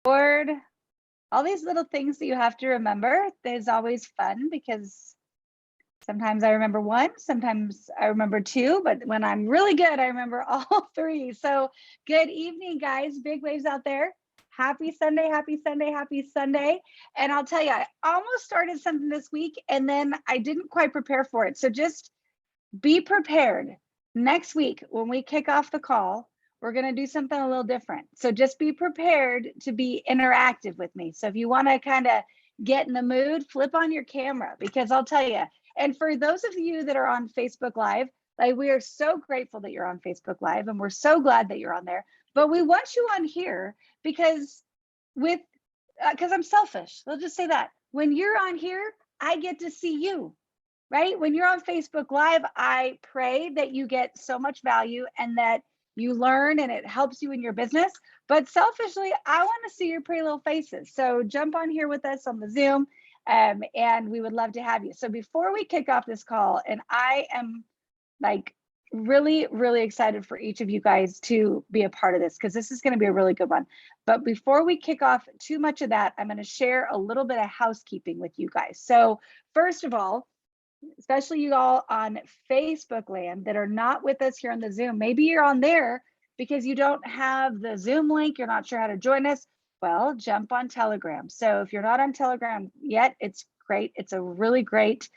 board, all these little things that you have to remember. Is always fun because sometimes I remember one, sometimes I remember two, but when I'm really good, I remember all three. So good evening, guys. Big waves out there. Happy Sunday, happy Sunday, happy Sunday. And I'll tell you, I almost started something this week and then I didn't quite prepare for it. So just be prepared. Next week, when we kick off the call, we're going to do something a little different. So just be prepared to be interactive with me. So if you want to kind of get in the mood, flip on your camera, because I'll tell you, and for those of you that are on Facebook Live, like, we are so grateful that you're on Facebook Live and we're so glad that you're on there. But we want you on here because I'm selfish. We'll just say that. When you're on here, I get to see you, right? When you're on Facebook Live, I pray that you get so much value and that you learn and it helps you in your business. But selfishly, I want to see your pretty little faces. So jump on here with us on the Zoom, and we would love to have you. So before we kick off this call, and I am like really, really excited for each of you guys to be a part of this because this is going to be a really good one. But before we kick off too much of that, I'm going to share a little bit of housekeeping with you guys. So first of all, especially you all on Facebook land that are not with us here on the Zoom, maybe you're on there because you don't have the Zoom link, you're not sure how to join us. Well, jump on Telegram. So if you're not on Telegram yet, it's great. It's a really great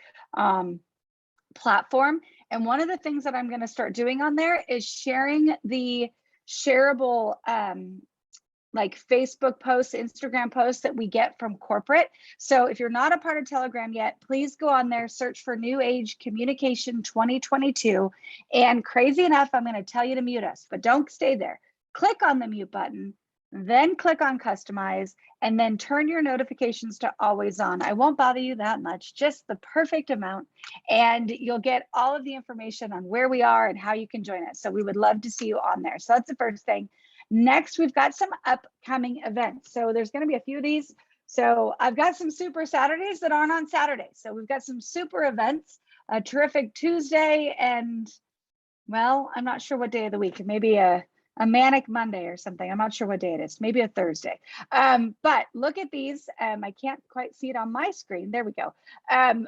platform. And one of the things that I'm going to start doing on there is sharing the shareable like Facebook posts, Instagram posts that we get from corporate. So if you're not a part of Telegram yet, please go on there, search for New Age Communication 2022. And crazy enough, I'm going to tell you to mute us, but don't stay there. Click on the mute button, then click on customize, and then turn your notifications to always on. I won't bother you that much, just the perfect amount. And you'll get all of the information on where we are and how you can join us. So we would love to see you on there. So that's the first thing. Next, we've got some upcoming events. So there's going to be a few of these. So I've got some super Saturdays that aren't on Saturdays. So we've got some super events, a terrific Tuesday, and well, I'm not sure what day of the week. Maybe a manic Monday or something. I'm not sure what day it is. Maybe a Thursday. But look at these. I can't quite see it on my screen. There we go.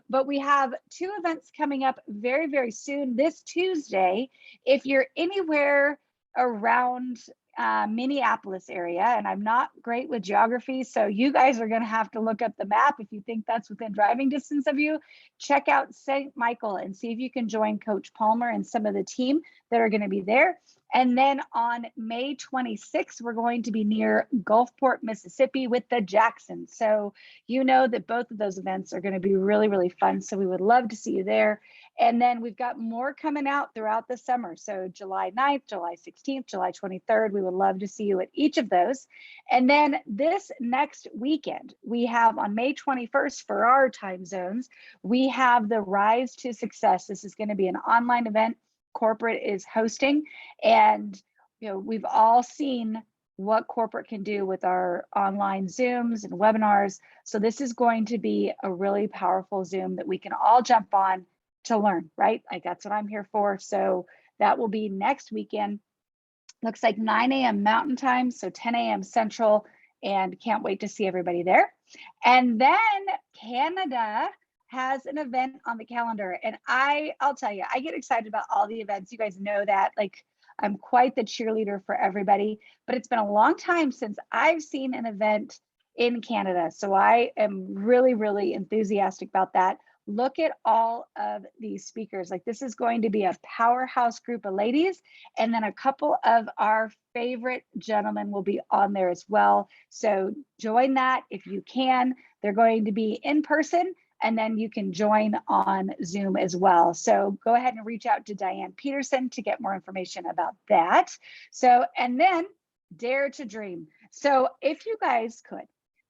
But we have two events coming up very, very soon. This Tuesday, if you're anywhere around Minneapolis area, and I'm not great with geography, so you guys are going to have to look up the map. If you think that's within driving distance of you, check out St. Michael and see if you can join Coach Palmer and some of the team that are going to be there. And then on May 26th, we're going to be near Gulfport, Mississippi with the Jacksons. So you know that both of those events are going to be really, really fun. So we would love to see you there. And then we've got more coming out throughout the summer. So July 9th, July 16th, July 23rd, we would love to see you at each of those. And then this next weekend, we have on May 21st for our time zones, we have the Rise to Success. This is going to be an online event corporate is hosting. And you know, we've all seen what corporate can do with our online Zooms and webinars. So this is going to be a really powerful Zoom that we can all jump on to learn, right? Like, that's what I'm here for. So that will be next weekend. Looks like 9 a.m. Mountain Time, so 10 a.m. Central, and can't wait to see everybody there. And then Canada has an event on the calendar, and I'll tell you, I get excited about all the events. You guys know that, like, I'm quite the cheerleader for everybody, but it's been a long time since I've seen an event in Canada. So I am really, really enthusiastic about that. Look at all of these speakers. Like, this is going to be a powerhouse group of ladies. And then a couple of our favorite gentlemen will be on there as well. So join that if you can. They're going to be in person, and then you can join on Zoom as well. So go ahead and reach out to Diane Peterson to get more information about that. So, and then Dare to Dream. So if you guys could,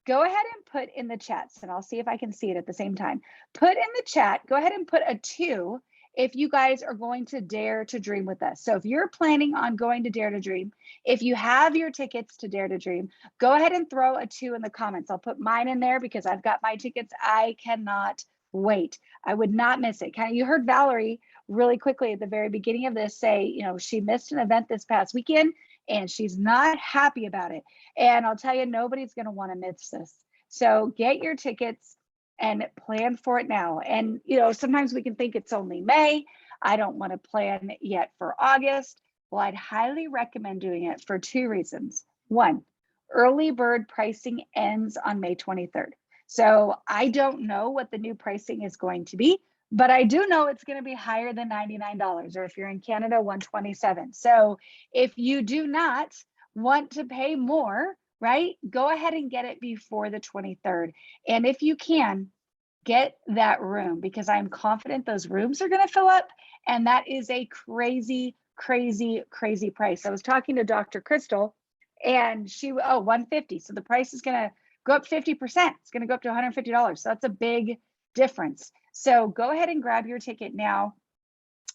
go ahead and put in the chats, and I'll see if I can see it at the same time. Put in the chat, go ahead and put a 2 if you guys are going to Dare to Dream with us. So if you're planning on going to Dare to Dream, if you have your tickets to Dare to Dream, go ahead and throw a 2 in the comments. I'll put mine in there because I've got my tickets. I cannot wait. I would not miss it. You heard Valerie really quickly at the very beginning of this say, you know, she missed an event this past weekend and she's not happy about it. And I'll tell you, nobody's going to want to miss this. So get your tickets and plan for it now. And, sometimes we can think it's only May. I don't want to plan yet for August. Well, I'd highly recommend doing it for 2 reasons. One, early bird pricing ends on May 23rd. So I don't know what the new pricing is going to be, but I do know it's going to be higher than $99, or if you're in Canada, $127. So if you do not want to pay more, right, go ahead and get it before the 23rd. And if you can, get that room, because I'm confident those rooms are going to fill up. And that is a crazy, crazy, crazy price. I was talking to Dr. Kristal, and she, $150. So the price is going to go up 50%. It's going to go up to $150. So that's a big difference. So go ahead and grab your ticket now.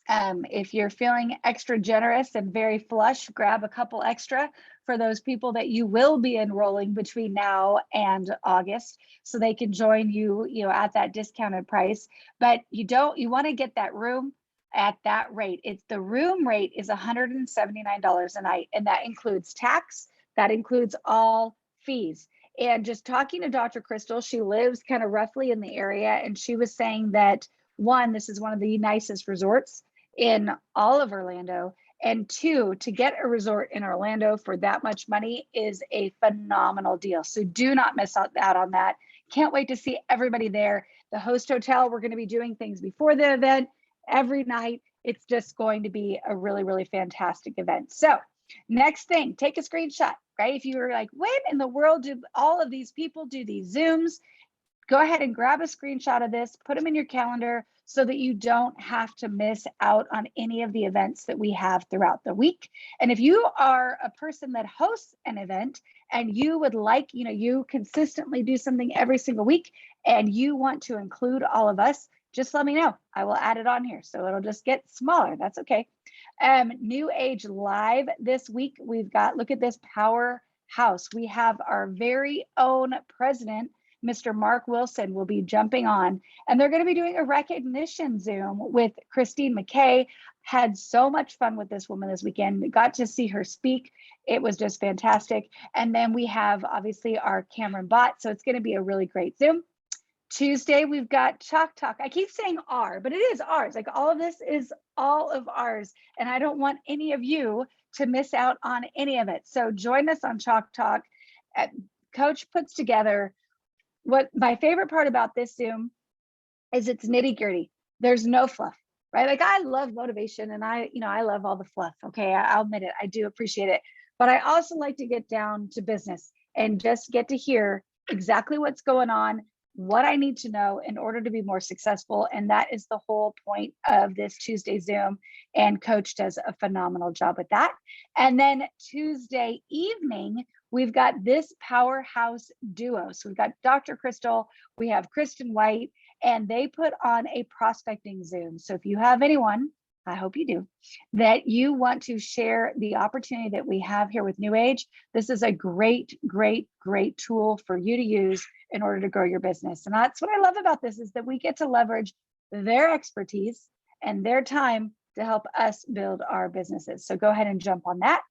If you're feeling extra generous and very flush, grab a couple extra for those people that you will be enrolling between now and August, so they can join you, at that discounted price. But you want to get that room at that rate. The room rate is $179 a night, and that includes tax, that includes all fees. And just talking to Dr. Kristal, she lives kind of roughly in the area, and she was saying that, one, this is one of the nicest resorts in all of Orlando, and 2, to get a resort in Orlando for that much money is a phenomenal deal. So do not miss out on that. Can't wait to see everybody there. The host hotel, we're going to be doing things before the event every night. It's just going to be a really, really fantastic event. So next thing, take a screenshot, right? If you were like, when in the world do all of these people do these Zooms? Go ahead and grab a screenshot of this, put them in your calendar so that you don't have to miss out on any of the events that we have throughout the week. And if you are a person that hosts an event and you would like, you consistently do something every single week and you want to include all of us, just let me know. I will add it on here. So it'll just get smaller. That's okay. New Age Live this week. We've got, look at this powerhouse. We have our very own president, Mr. Mark Wilson, will be jumping on, and they're going to be doing a recognition Zoom with Christine McKay. Had so much fun with this woman this weekend. Got to see her speak. It was just fantastic. And then we have obviously our Cameron Bot. So it's going to be a really great Zoom. Tuesday, we've got Chalk Talk. I keep saying our, but it is ours. Like, all of this is all of ours. And I don't want any of you to miss out on any of it. So join us on Chalk Talk. Coach puts together, what my favorite part about this Zoom is it's nitty gritty. There's no fluff, right? Like, I love motivation and I love all the fluff. Okay. I'll admit it. I do appreciate it. But I also like to get down to business and just get to hear exactly what's going on, what I need to know in order to be more successful. And that is the whole point of this Tuesday Zoom. And Coach does a phenomenal job with that. And then Tuesday evening, we've got this powerhouse duo. So we've got Dr. Kristal, we have Kristen White, and they put on a prospecting Zoom. So if you have anyone, I hope you do, that you want to share the opportunity that we have here with New Age, this is a great, great, great tool for you to use in order to grow your business. And that's what I love about this, is that we get to leverage their expertise and their time to help us build our businesses. So go ahead and jump on that.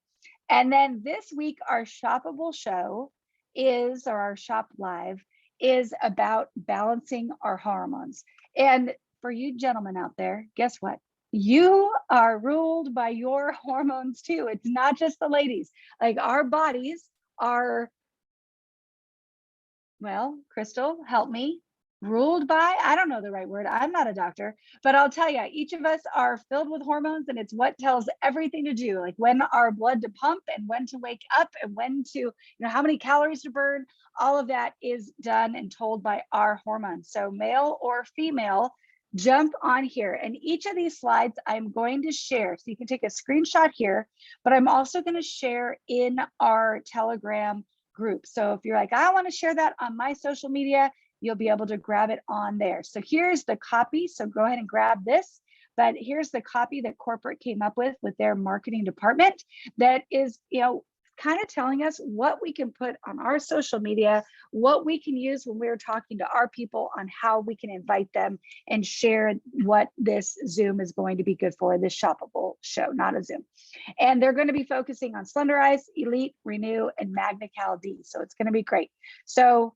And then this week, our shoppable show is, or our shop live is about balancing our hormones. And for you gentlemen out there, guess what? You are ruled by your hormones too. It's not just the ladies. Like, our bodies are, well, Kristal, help me, ruled by, I don't know the right word. I'm not a doctor, but I'll tell you, each of us are filled with hormones, and it's what tells everything to do, like when our blood to pump and when to wake up and when to, how many calories to burn. All of that is done and told by our hormones. So male or female, jump on here. And each of these slides I'm going to share. So you can take a screenshot here, but I'm also going to share in our Telegram group. So if you're like, I want to share that on my social media, you'll be able to grab it on there. So here's the copy. So go ahead and grab this. But here's the copy that corporate came up with their marketing department that is, kind of telling us what we can put on our social media, what we can use when we're talking to our people on how we can invite them and share what this Zoom is going to be good for, this shoppable show, not a Zoom. And they're going to be focusing on Slenderize, Elite, Renew, and Magna Cal D. So it's going to be great. So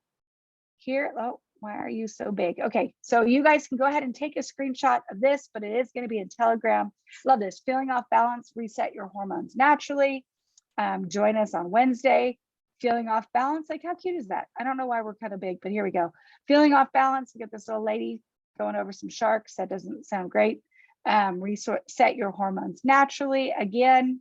here, oh, why are you so big? Okay, so you guys can go ahead and take a screenshot of this, but it is going to be in Telegram. Love this. Feeling off balance, reset your hormones naturally. Join us on Wednesday. Feeling off balance, like how cute is that? I don't know why we're kind of big, but here we go. Feeling off balance, we get this little lady going over some sharks. That doesn't sound great. Reset your hormones naturally. Again,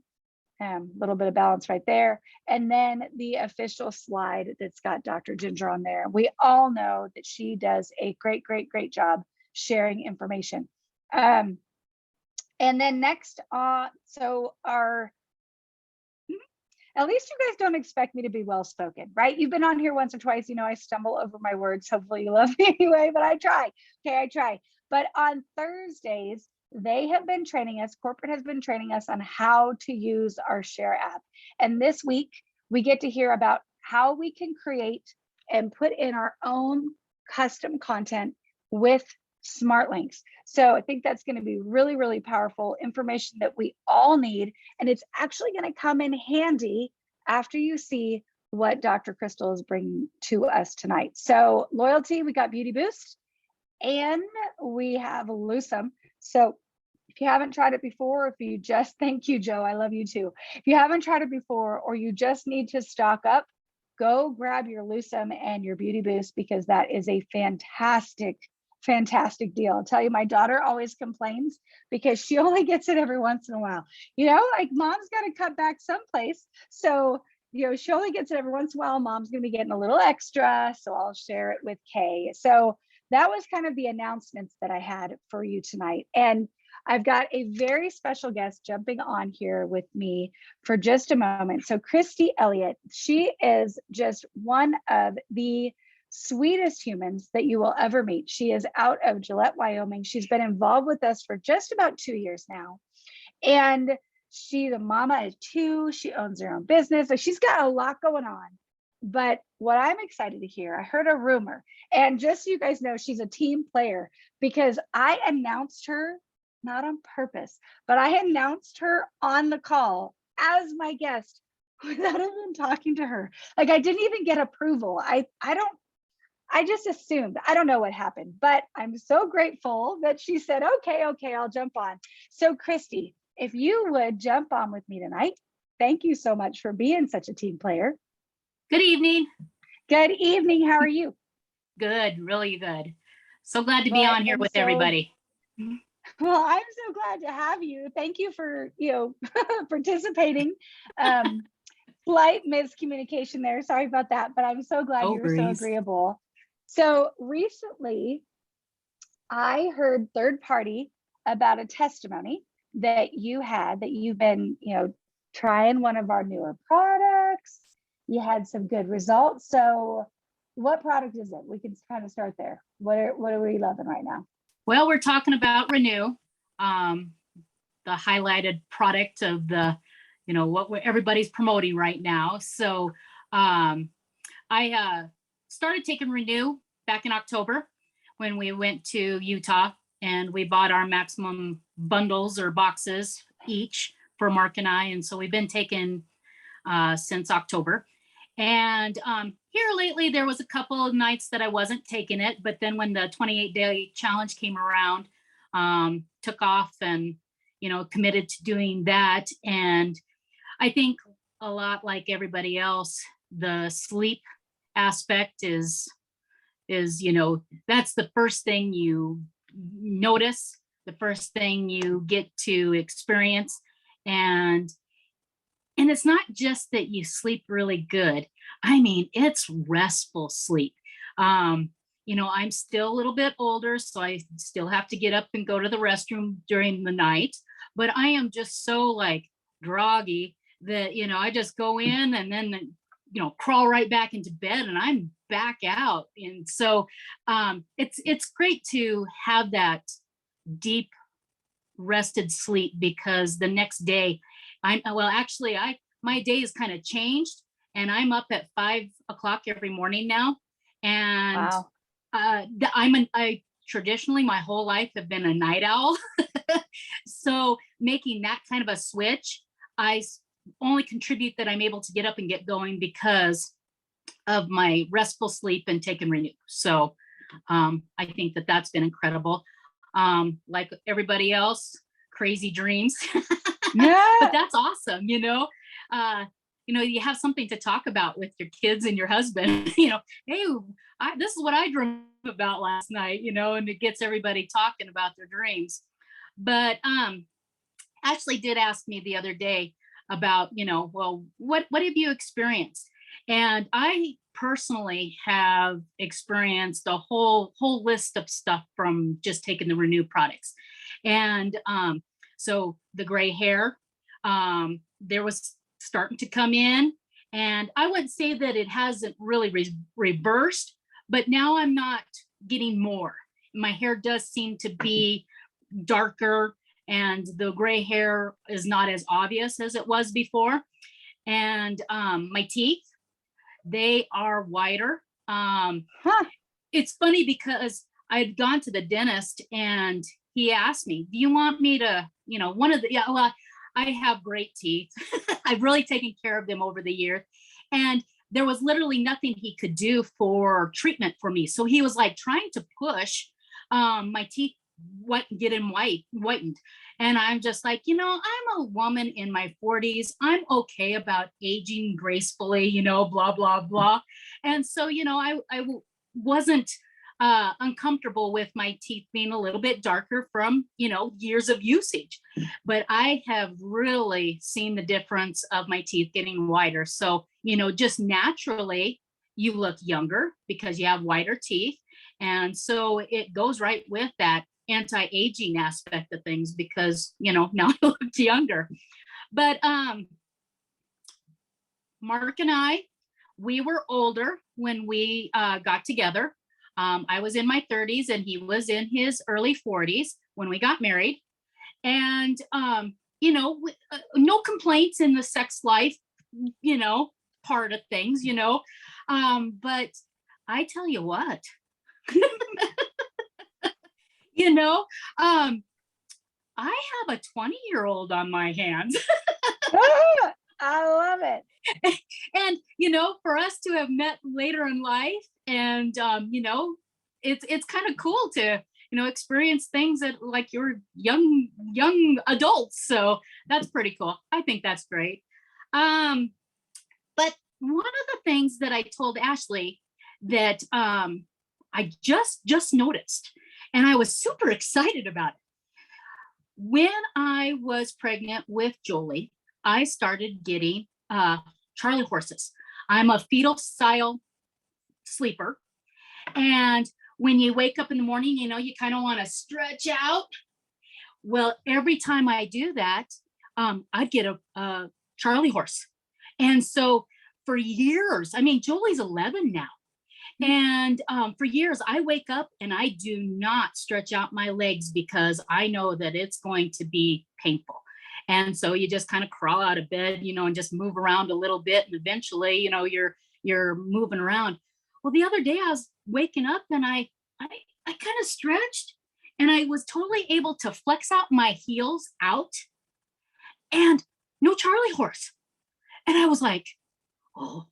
a little bit of balance right there. And then the official slide that's got Dr. Ginger on there. We all know that she does a great, great, great job sharing information. And then next, so our, at least you guys don't expect me to be well-spoken, right? You've been on here once or twice, you know, I stumble over my words. Hopefully you love me anyway, but I try. Okay, I try. But on Thursdays, they have been training us, corporate has been training us on how to use our Share app. And this week, we get to hear about how we can create and put in our own custom content with smart links. So I think that's going to be really, really powerful information that we all need. And it's actually going to come in handy after you see what Dr. Kristal is bringing to us tonight. So loyalty, we got Beauty Boost, and we have Lucem. So if you haven't tried it before, if you just, thank you, Joe, I love you too. If you haven't tried it before, or you just need to stock up, go grab your Lucem and your Beauty Boost, because that is a fantastic deal. I'll tell you, my daughter always complains because she only gets it every once in a while. You know, like mom's got to cut back someplace. So, you know, she only gets it every once in a while. Mom's going to be getting a little extra. So I'll share it with Kay. So that was kind of the announcements that I had for you tonight. And I've got a very special guest jumping on here with me for just a moment. So Christy Elliott, she is just one of the sweetest humans that you will ever meet. She is out of Gillette, Wyoming. She's been involved with us for just about 2 years now. And she's a mama of two. She owns her own business. So she's got a lot going on. But what I'm excited to hear, I heard a rumor, and just so you guys know, she's a team player, because I announced her, not on purpose, but I announced her on the call as my guest without even talking to her. Like, I didn't even get approval. I just assumed. I don't know what happened, but I'm so grateful that she said, okay, I'll jump on. So Christy, if you would jump on with me tonight, thank you so much for being such a team player. Good evening. Good evening. How are you? Good, really good. So glad to be on here with everybody. Well, I'm so glad to have you. Thank you for, participating. Slight miscommunication there. Sorry about that, but I'm so glad you were so agreeable. So recently, I heard third party about a testimony that you had, that you've been, trying one of our newer products. You had some good results. So what product is it? We can kind of start there. What are we loving right now? Well, we're talking about Renew, the highlighted product of the, what everybody's promoting right now. So I started taking Renew back in October when we went to Utah, and we bought our maximum bundles or boxes each for Mark and I. And so we've been taking since October. And here lately, there was a couple of nights that I wasn't taking it, but then when the 28-day challenge came around, took off and, committed to doing that. And I think a lot like everybody else, the sleep aspect is, that's the first thing you notice, the first thing you get to experience. And it's not just that you sleep really good. I mean, it's restful sleep. I'm still a little bit older, so I still have to get up and go to the restroom during the night, but I am just so groggy that, I just go in and then, crawl right back into bed and I'm back out. And so it's great to have that deep rested sleep, because the next day I my day has kind of changed, and I'm up at 5 o'clock every morning now. And Wow. I traditionally my whole life have been a night owl. So making that kind of a switch, only contribute that I'm able to get up and get going because of my restful sleep and take and renew. So I think that that's been incredible. Like everybody else, crazy dreams. Yeah. But that's awesome, you have something to talk about with your kids and your husband. Hey, this is what I dreamed about last night, and it gets everybody talking about their dreams. But Ashley did ask me the other day about, well, what have you experienced? And I personally have experienced a whole list of stuff from just taking the Renew products. And so the gray hair, there was starting to come in, and I wouldn't say that it hasn't really reversed, but now I'm not getting more. My hair does seem to be darker, and the gray hair is not as obvious as it was before. And my teeth, they are whiter. It's funny because I'd gone to the dentist and he asked me, do you want me to, I have great teeth. I've really taken care of them over the years. And there was literally nothing he could do for treatment for me. So he was like trying to push my teeth get them whitened. And I'm just like, I'm a woman in my 40s. I'm okay about aging gracefully, blah, blah, blah. And so, I wasn't uncomfortable with my teeth being a little bit darker from, years of usage. But I have really seen the difference of my teeth getting whiter. So, just naturally, you look younger because you have whiter teeth. And so it goes right with that anti-aging aspect of things because, now I look younger. But Mark and we were older when we got together. I was in my 30s and he was in his early 40s when we got married. And, no complaints in the sex life, part of things, but I tell you what, I have a 20-year-old on my hands. I love it. And, for us to have met later in life and, it's kind of cool to, experience things that like you're young adults. So that's pretty cool. I think that's great. But one of the things that I told Ashley that I just noticed, and I was super excited about it. When I was pregnant with Jolie, I started getting Charlie horses. I'm a fetal style sleeper. And when you wake up in the morning, you kind of want to stretch out. Well, every time I do that, I'd get a Charlie horse. And so for years, Jolie's 11 now. And for years, I wake up and I do not stretch out my legs because I know that it's going to be painful. And so you just kind of crawl out of bed, and just move around a little bit. And eventually, you're moving around. Well, the other day I was waking up and I kind of stretched and I was totally able to flex out my heels out and no Charlie horse. And I was like, oh,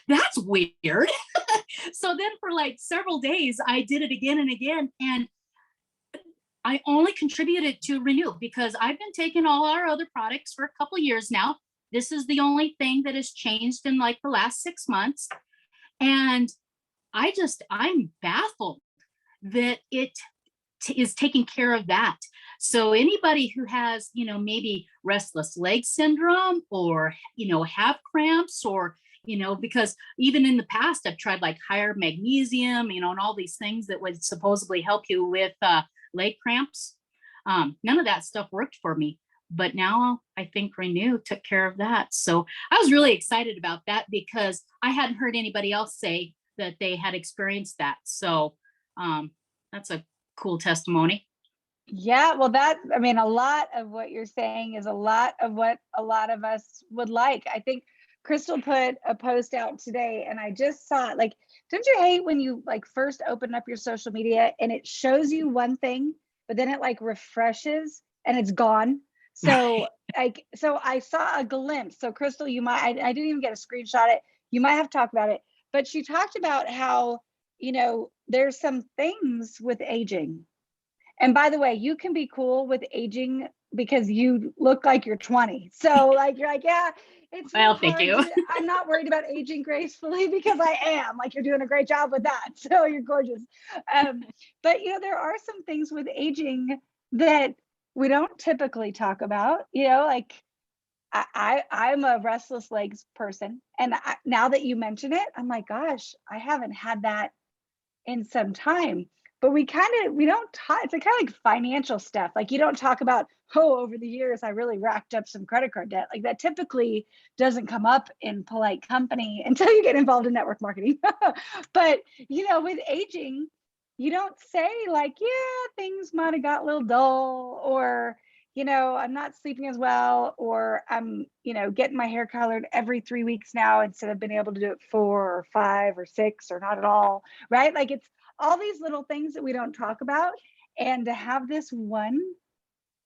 that's weird. So then for like several days, I did it again and again. And I only contributed to Renew because I've been taking all our other products for a couple of years now. This is the only thing that has changed in like the last 6 months. And I'm baffled that it is taking care of that. So anybody who has, maybe restless leg syndrome or, have cramps or, because even in the past, I've tried like higher magnesium, and all these things that would supposedly help you with leg cramps. None of that stuff worked for me. But now I think Renew took care of that. So I was really excited about that because I hadn't heard anybody else say that they had experienced that. So that's a cool testimony. Yeah, well, I mean, a lot of what you're saying is a lot of what a lot of us would like. I think Crystal put a post out today and I just saw it. Like, don't you hate when you like first open up your social media and it shows you one thing, but then it like refreshes and it's gone? So so I saw a glimpse. So Crystal, you might, I didn't even get a screenshot it. You might have to talk about it, but she talked about how, there's some things with aging. And by the way, you can be cool with aging because you look like you're 20. So like you're like, yeah, it's Well, not thank hard you. I'm not worried about aging gracefully because I am. Like you're doing a great job with that. So you're gorgeous. But there are some things with aging that we don't typically talk about. Like I'm a restless legs person, and now that you mention it, I'm like, gosh, I haven't had that in some time. But we don't talk, it's like kind of like financial stuff. Like you don't talk about, oh, over the years I really racked up some credit card debt. Like that typically doesn't come up in polite company until you get involved in network marketing. But with aging, you don't say like, yeah, things might have got a little dull, or I'm not sleeping as well, or I'm getting my hair colored every 3 weeks now instead of being able to do it 4 or 5 or 6 or not at all. Right? Like it's all these little things that we don't talk about. And to have this one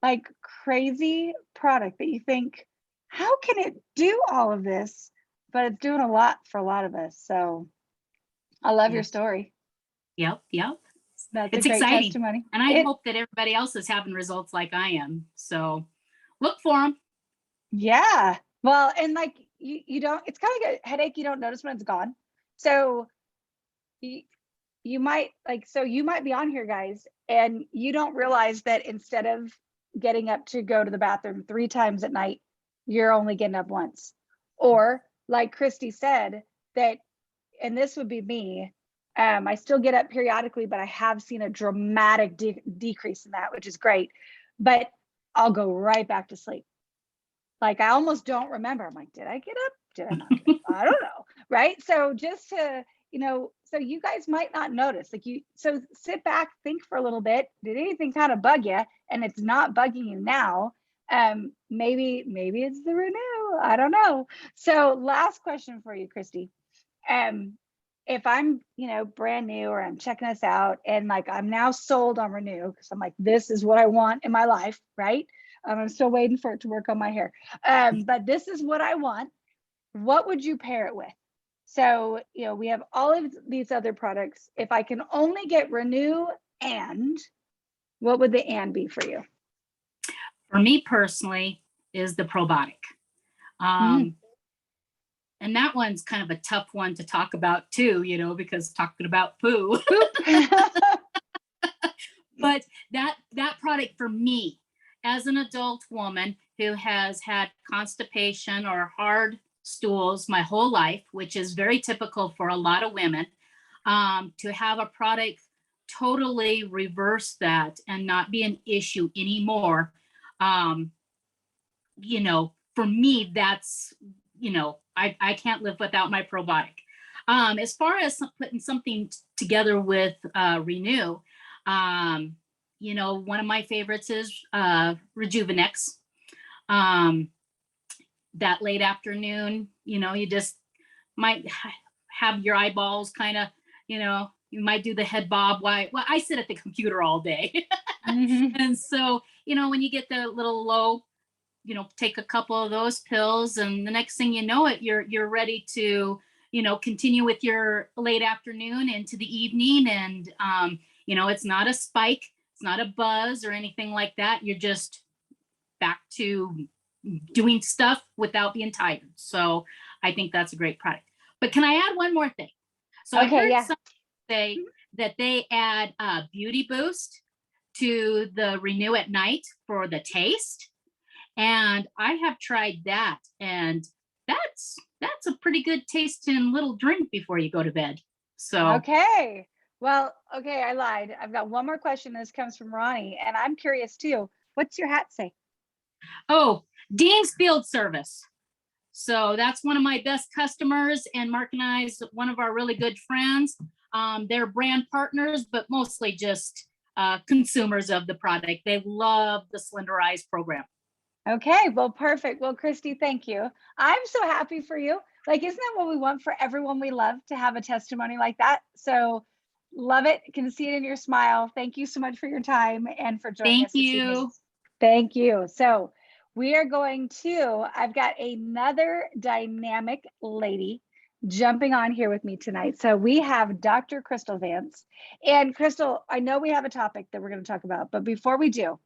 like crazy product that you think, how can it do all of this? But it's doing a lot for a lot of us. So I love your story. Yep. That's It's a great exciting. testimony. And I hope that everybody else is having results like I am. So look for them. Yeah. Well, and like you don't, it's kind of like a headache you don't notice when it's gone. So you might you might be on here, guys, and you don't realize that instead of getting up to go to the bathroom 3 times at night, you're only getting up once. Or like Christy said, that, and this would be me, I still get up periodically, but I have seen a dramatic decrease in that, which is great. But I'll go right back to sleep. Like I almost don't remember. I'm like, did I get up? Did I not get up? I don't know. Right. So just to, so you guys might not notice, so sit back, think for a little bit. Did anything kind of bug you? And it's not bugging you now. Maybe it's the Renew. I don't know. So last question for you, Christy. If I'm, brand new, or I'm checking this out and like, I'm now sold on Renew because I'm like, this is what I want in my life. Right. I'm still waiting for it to work on my hair. But this is what I want. What would you pair it with? So, we have all of these other products. If I can only get Renew, and what would the and be for you? For me personally, is the probiotic. And that one's kind of a tough one to talk about too, because talking about poo. But that product for me, as an adult woman who has had constipation or hard stools my whole life, which is very typical for a lot of women, to have a product totally reverse that and not be an issue anymore. For me, that's, I can't live without my probiotic. As far as putting something together with Renew, one of my favorites is Rejuvenex. That late afternoon, you just might have your eyeballs kind of, you might do the head bob. Well, I sit at the computer all day. And so, when you get the little low, take a couple of those pills, and the next thing you know it, you're ready to, continue with your late afternoon into the evening. And, it's not a spike, it's not a buzz or anything like that. You're just back to doing stuff without being tired. So I think that's a great product. But can I add one more thing? So I heard someone say that they add a beauty boost to the Renew at night for the taste. And I have tried that, and that's a pretty good tasting little drink before you go to bed. So okay. Well, okay, I lied. I've got one more question. This comes from Ronnie, and I'm curious too. What's your hat say? Oh, Dean's Field Service. So that's one of my best customers, and Mark and I is one of our really good friends. They're brand partners, but mostly just consumers of the product. They love the Slender Eyes program. Okay, well, perfect. Well, Christy, thank you. I'm so happy for you. Like, isn't that what we want for everyone we love, to have a testimony like that? So love it. Can see it in your smile. Thank you so much for your time and for joining us this evening. Thank you. Thank you. So we are going to, I've got another dynamic lady jumping on here with me tonight. So we have Dr. Crystal Vance. And Crystal, I know we have a topic that we're going to talk about, but before we do,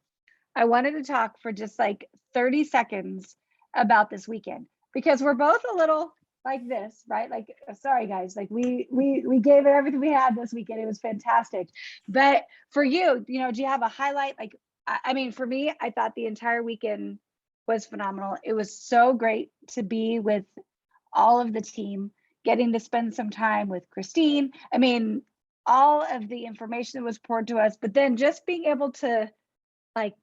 I wanted to talk for just like 30 seconds about this weekend, because we're both a little like this, right? Like, sorry guys, like we gave it everything we had this weekend. It was fantastic. But for you, you know, do you have a highlight? Like, I mean, for me, I thought the entire weekend was phenomenal. It was so great to be with all of the team, getting to spend some time with Christine. I mean, all of the information that was poured to us, but then just being able to like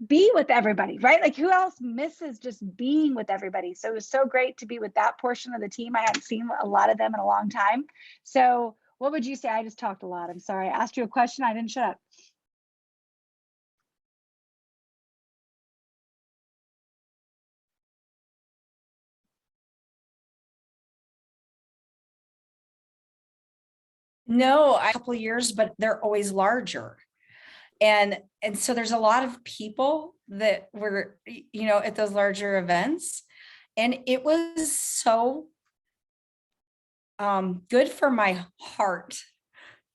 be with everybody, right? Like, who else misses just being with everybody? So it was so great to be with that portion of the team. I hadn't seen a lot of them in a long time. So what would you say? I just talked a lot. I'm sorry. I asked you a question. I didn't shut up. No, a couple of years, but they're always larger. And so there's a lot of people that were, you know, at those larger events. And it was so good for my heart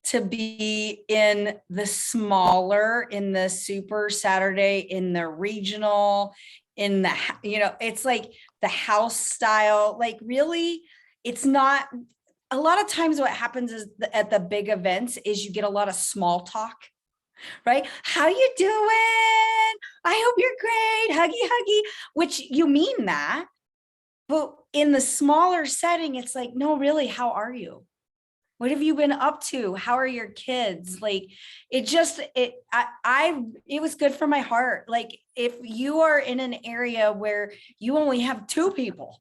to be in the smaller, in the Super Saturday, in the regional, in the, you know, it's like the house style, like really, it's not, a lot of times what happens is at the big events is you get a lot of small talk, right? How you doing? I hope you're great. Huggy, huggy, which you mean that. But in the smaller setting, it's like, no, really, how are you? What have you been up to? How are your kids? Like, it just, it was good for my heart. Like, if you are in an area where you only have 2 people,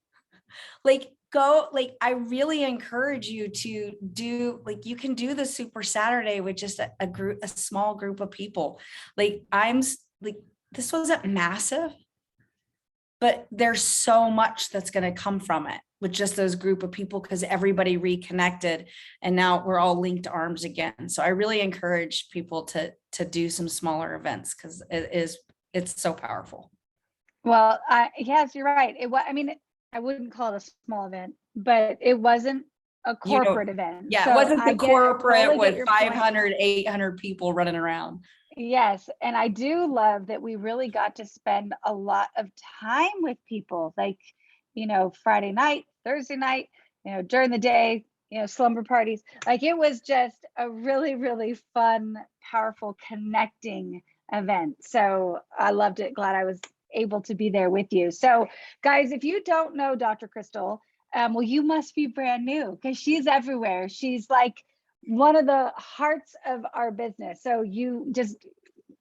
like, go, like, I really encourage you to do, like, you can do the Super Saturday with just a group, a small group of people. Like, this wasn't massive, but there's so much that's going to come from it with just those group of people, because everybody reconnected and now we're all linked arms again. So I really encourage people to do some smaller events, because it's so powerful. Well, yes, you're right. I mean, I wouldn't call it a small event, but it wasn't a corporate event. Yeah, so it wasn't the corporate with 500, 800 people running around. Yes. And I do love that we really got to spend a lot of time with people, like, you know, Friday night, Thursday night, you know, during the day, you know, slumber parties. Like, it was just a really, really fun, powerful, connecting event. So I loved it. Glad I was able to be there with you. So guys, if you don't know Dr. Kristal, well, you must be brand new, because she's everywhere. She's like one of the hearts of our business. So you just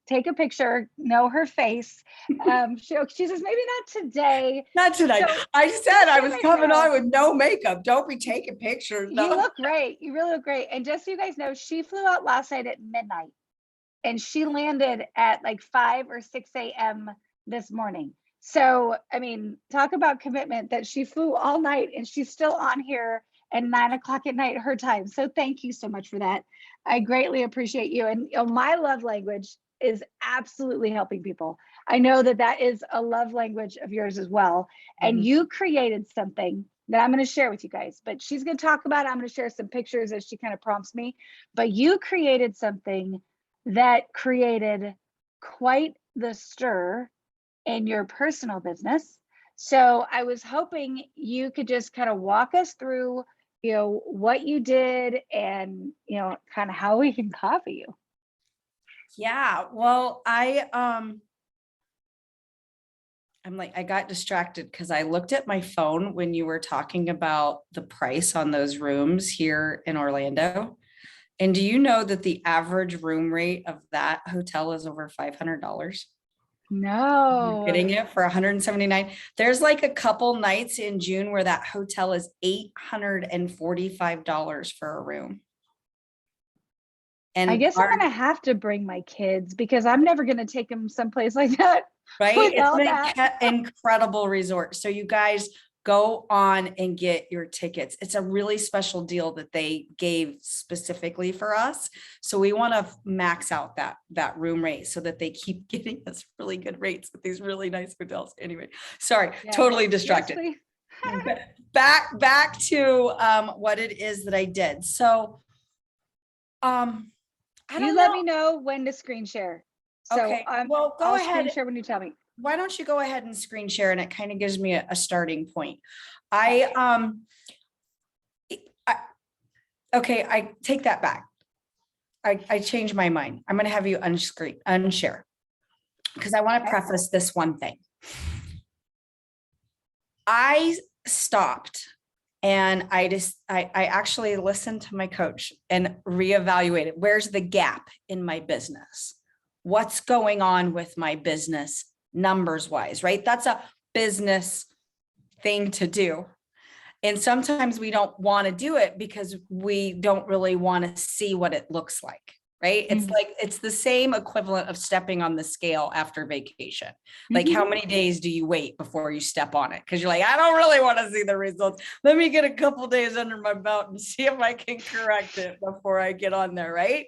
take a picture, know her face. She says, maybe not today. Not today. So, I said I was right coming now, on with no makeup. Don't be taking pictures. You look great. You really look great. And just so you guys know, she flew out last night at midnight and she landed at like 5 or 6 a.m. this morning. So, I mean, talk about commitment, that she flew all night and she's still on here at 9 o'clock at night, her time. So thank you so much for that. I greatly appreciate you. And you know, my love language is absolutely helping people. I know that that is a love language of yours as well. And you created something that I'm going to share with you guys, but she's going to talk about it. I'm going to share some pictures as she kind of prompts me, but you created something that created quite the stir in your personal business. So I was hoping you could just kind of walk us through, you know, what you did and, you know, kind of how we can copy you. Yeah, well, I'm like, I got distracted because I looked at my phone when you were talking about the price on those rooms here in Orlando. And do you know that the average room rate of that hotel is over $500? No. You're getting it for $179. There's like a couple nights in June where that hotel is $845 for a room. And I guess I'm gonna have to bring my kids because I'm never gonna take them someplace like that. right, without it's that. an incredible resort. So you guys go on and get your tickets. It's a really special deal that they gave specifically for us. So we want to max out that room rate so that they keep getting us really good rates at these really nice hotels. Anyway, sorry, Yes. totally Yes, distracted. please. back to what it is that I did. So I You don't let know. me know when to screen share. So Okay, well, go I'll ahead. screen share when you tell me. Why don't you go ahead and screen share, and it kind of gives me a starting point. I take that back. I changed my mind. I'm going to have you unshare, because I want to preface this one thing. I stopped and I actually listened to my coach and reevaluated, where's the gap in my business? What's going on with my business numbers wise, right? That's a business thing to do. And sometimes we don't want to do it because we don't really want to see what it looks like, right? It's Mhm. like, it's the same equivalent of stepping on the scale after vacation. Like, how many days do you wait before you step on it? Because you're like, I don't really want to see the results. Let me get a couple days under my belt and see if I can correct it before I get on there, right?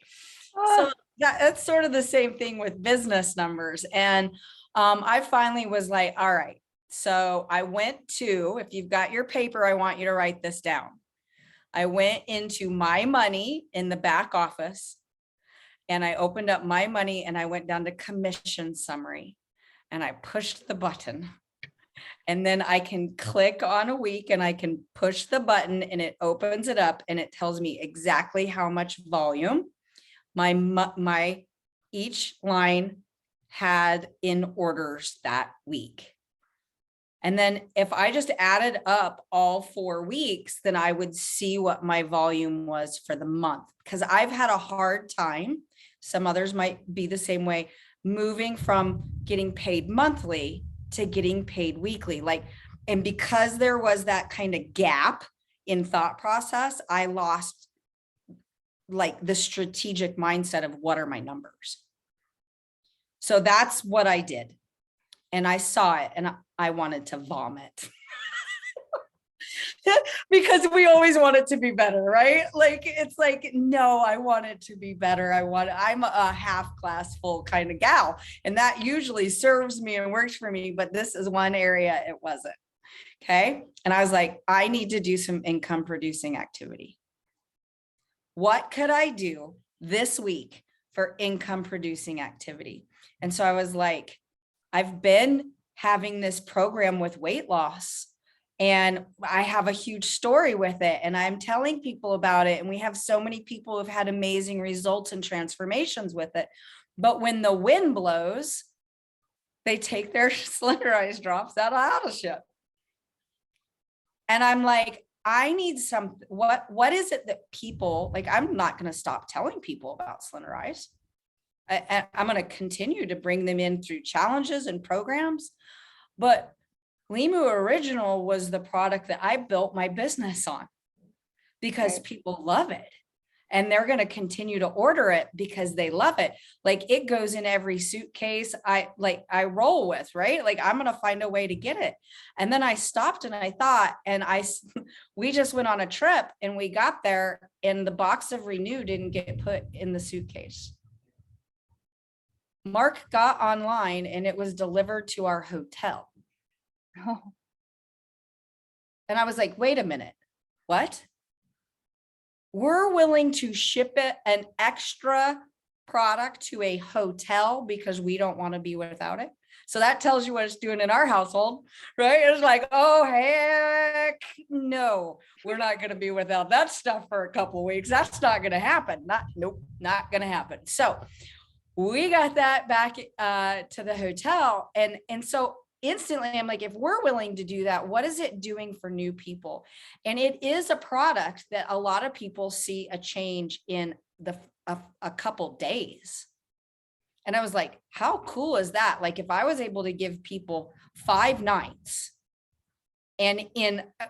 So that's sort of the same thing with business numbers. And I finally was like, all right. So I went to, if you've got your paper, I want you to write this down. I went into my money in the back office and I opened up my money and I went down to commission summary and I pushed the button. And then I can click on a week and I can push the button and it opens it up and it tells me exactly how much volume my each line had in orders that week. And then if I just added up all 4 weeks, then I would see what my volume was for the month. Because I've had a hard time, some others might be the same way, moving from getting paid monthly to getting paid weekly. And because there was that kind of gap in thought process, I lost the strategic mindset of what are my numbers. So that's what I did. And I saw it and I wanted to vomit because we always want it to be better, right? It's like, no, I want it to be better. I'm a half glass full kind of gal. And that usually serves me and works for me, but this is one area it wasn't. Okay. And I was like, I need to do some income producing activity. What could I do this week for income producing activity? And so I was like, I've been having this program with weight loss and I have a huge story with it and I'm telling people about it. And we have so many people who've had amazing results and transformations with it. But when the wind blows, they take their slenderized drops out of auto-ship. And I'm like, I need what is it that people, I'm not going to stop telling people about Slenderize. I'm going to continue to bring them in through challenges and programs. But Limu Original was the product that I built my business on because people love it. And they're going to continue to order it because they love it. It goes in every suitcase I roll with, right? I'm going to find a way to get it. And then I stopped and I thought, and we just went on a trip and we got there and the box of Renew didn't get put in the suitcase. Mark got online and it was delivered to our hotel. Oh. And I was like, wait a minute, what? We're willing to ship it an extra product to a hotel because we don't want to be without it. So that tells you what it's doing in our household, right? It's like, oh, heck no, we're not going to be without that stuff for a couple of weeks. That's not going to happen. Nope, not going to happen. So we got that back to the hotel. And so instantly I'm like, if we're willing to do that, what is it doing for new people? And it is a product that a lot of people see a change in a couple days. And I was like, how cool is that? If I was able to give people 5 nights and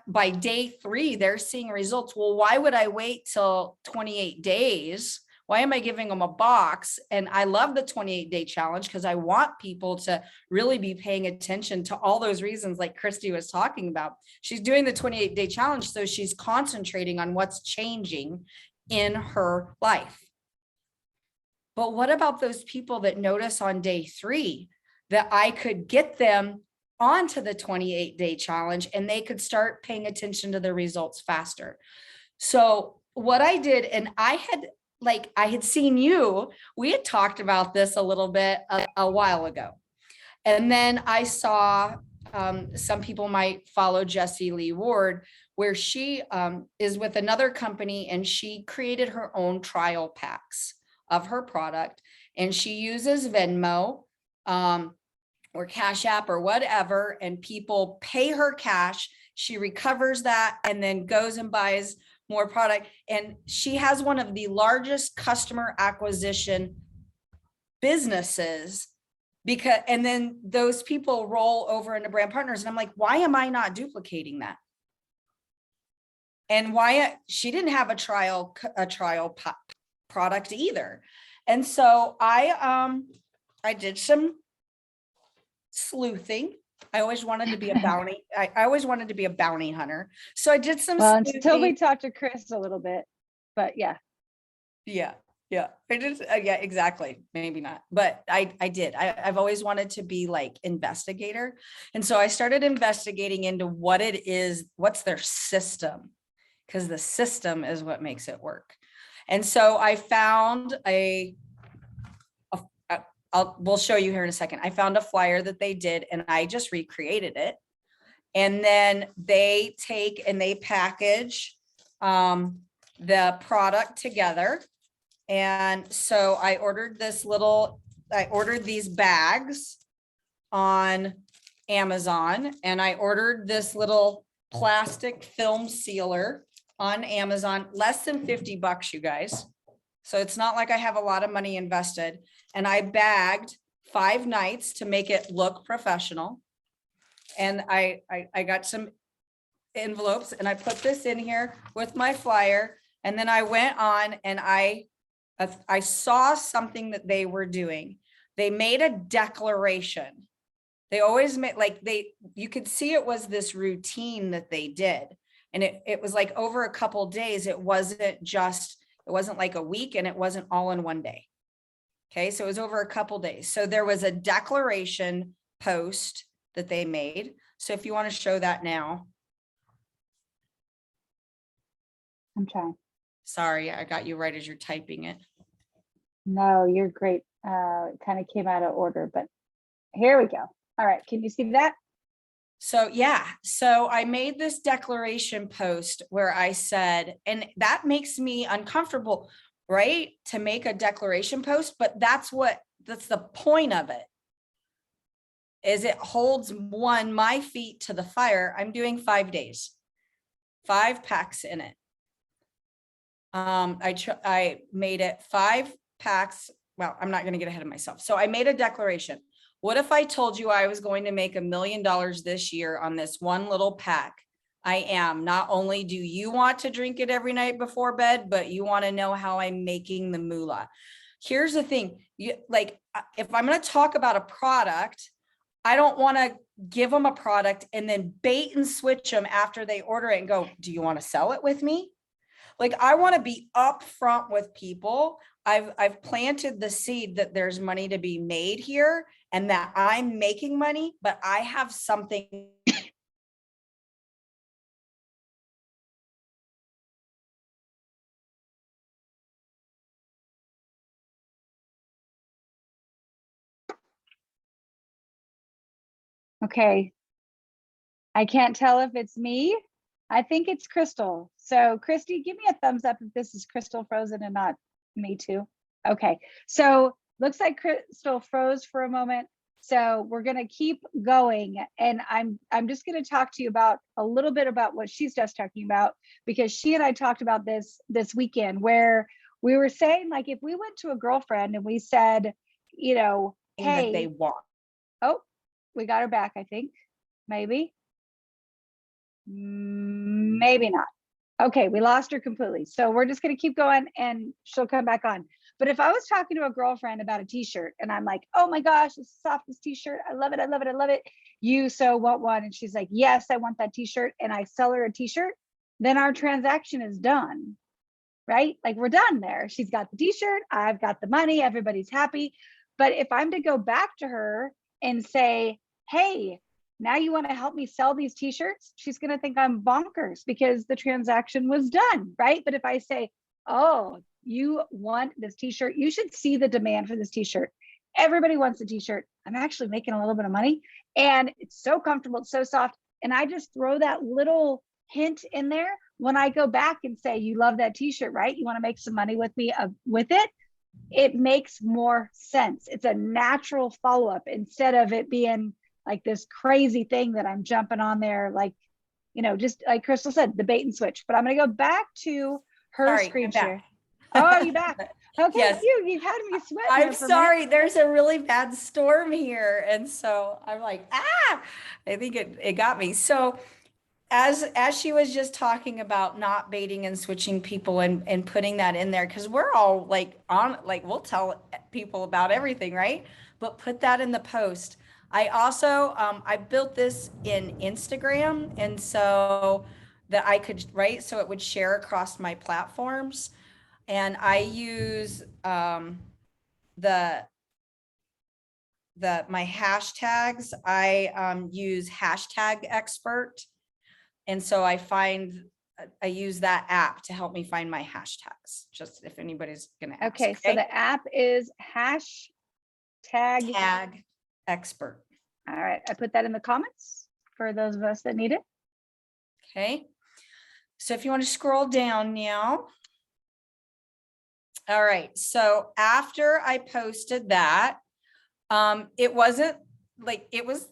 by day 3, they're seeing results. Well, why would I wait till 28 days Why am I giving them a box? And I love the 28-day challenge because I want people to really be paying attention to all those reasons like Christy was talking about. She's doing the 28-day challenge, so she's concentrating on what's changing in her life. But what about those people that notice on day 3 that I could get them onto the 28-day challenge and they could start paying attention to the results faster? So what I did, and I had seen you, we had talked about this a little bit a while ago. And then I saw, some people might follow Jessie Lee Ward, where she is with another company and she created her own trial packs of her product. And she uses Venmo or Cash App or whatever, and people pay her cash. She recovers that and then goes and buys more product. And she has one of the largest customer acquisition businesses and then those people roll over into brand partners. And I'm like, why am I not duplicating that? And why she didn't have a trial product either. And so I did some sleuthing. I always wanted to be a bounty. I always wanted to be a bounty hunter. So I did some sleuthing. Until we talked to Chris a little bit, but yeah. Yeah. I just, yeah, exactly. Maybe not, but I did. I've always wanted to be like investigator. And so I started investigating into what it is, what's their system, because the system is what makes it work. And so I found we'll show you here in a second. I found a flyer that they did and I just recreated it. And then they take and they package the product together. And so I ordered these bags on Amazon, and I ordered this little plastic film sealer on Amazon, less than $50, you guys. So it's not like I have a lot of money invested. And I bagged 5 nights to make it look professional. And I got some envelopes and I put this in here with my flyer. And then I went on and I saw something that they were doing. They made a declaration. They always made you could see it was this routine that they did. And it was like over a couple of days. It wasn't like a week, and it wasn't all in one day. Okay. So it was over a couple of days. So there was a declaration post that they made. So if you want to show that now. I'm trying. Sorry, I got you right as you're typing it. No, you're great. It kind of came out of order, but here we go. All right. Can you see that? So yeah, so I made this declaration post where I said, and that makes me uncomfortable, right? To make a declaration post, but that's the point of it, is it holds my feet to the fire. I'm doing 5 days, 5 packs in it. I made it 5 packs. Well, I'm not going to get ahead of myself. So I made a declaration. What if I told you I was going to make $1 million this year on this one little pack? I am. Not only do you want to drink it every night before bed, but you want to know how I'm making the moolah. Here's the thing. If I'm going to talk about a product, I don't want to give them a product and then bait and switch them after they order it and go, do you want to sell it with me? Like, I want to be upfront with people. I've planted the seed that there's money to be made here and that I'm making money, but I have something. Okay. I can't tell if it's me. I think it's Crystal. So Christy, give me a thumbs up if this is Crystal frozen and not me too. Okay. So looks like Crystal froze for a moment. So we're going to keep going. And I'm just going to talk to you about a little bit about what she's just talking about, because she and I talked about this weekend, where we were saying, like, if we went to a girlfriend and we said, you know, hey, that they want. Oh, we got her back, I think. Maybe not. Okay, we lost her completely. So we're just going to keep going and she'll come back on. But if I was talking to a girlfriend about a t-shirt and I'm like, oh my gosh, it's the softest t-shirt. I love it. I love it. I love it. You so want one. And she's like, yes, I want that t-shirt. And I sell her a t-shirt, then our transaction is done, right? Like we're done there. She's got the t-shirt. I've got the money. Everybody's happy. But if I'm to go back to her and say, hey, now you want to help me sell these t-shirts, she's going to think I'm bonkers because the transaction was done, right? But if I say, oh, you want this t-shirt, you should see the demand for this t-shirt. Everybody wants a t-shirt. I'm actually making a little bit of money and it's so comfortable, it's so soft. And I just throw that little hint in there. When I go back and say, you love that t-shirt, right? You want to make some money with me with it. It makes more sense. It's a natural follow-up instead of it being like this crazy thing that I'm jumping on there, like, you know, just like Crystal said, the bait and switch. But I'm going to go back to her screen share. Oh, are you back? Okay, Yes. you had me sweating. I'm sorry, there's a really bad storm here. And so I'm like, I think it got me. So as she was just talking about not baiting and switching people and putting that in there, because we're all like we'll tell people about everything, right? But put that in the post. I also, I built this in Instagram, and so that I could, right? So it would share across my platforms. And I use my hashtags. I use hashtag expert. And so I use that app to help me find my hashtags, just if anybody's gonna ask. Okay, so the app is hashtag Tag expert. All right, I put that in the comments for those of us that need it. Okay, so if you want to scroll down now. All right, so after I posted that, it wasn't like it was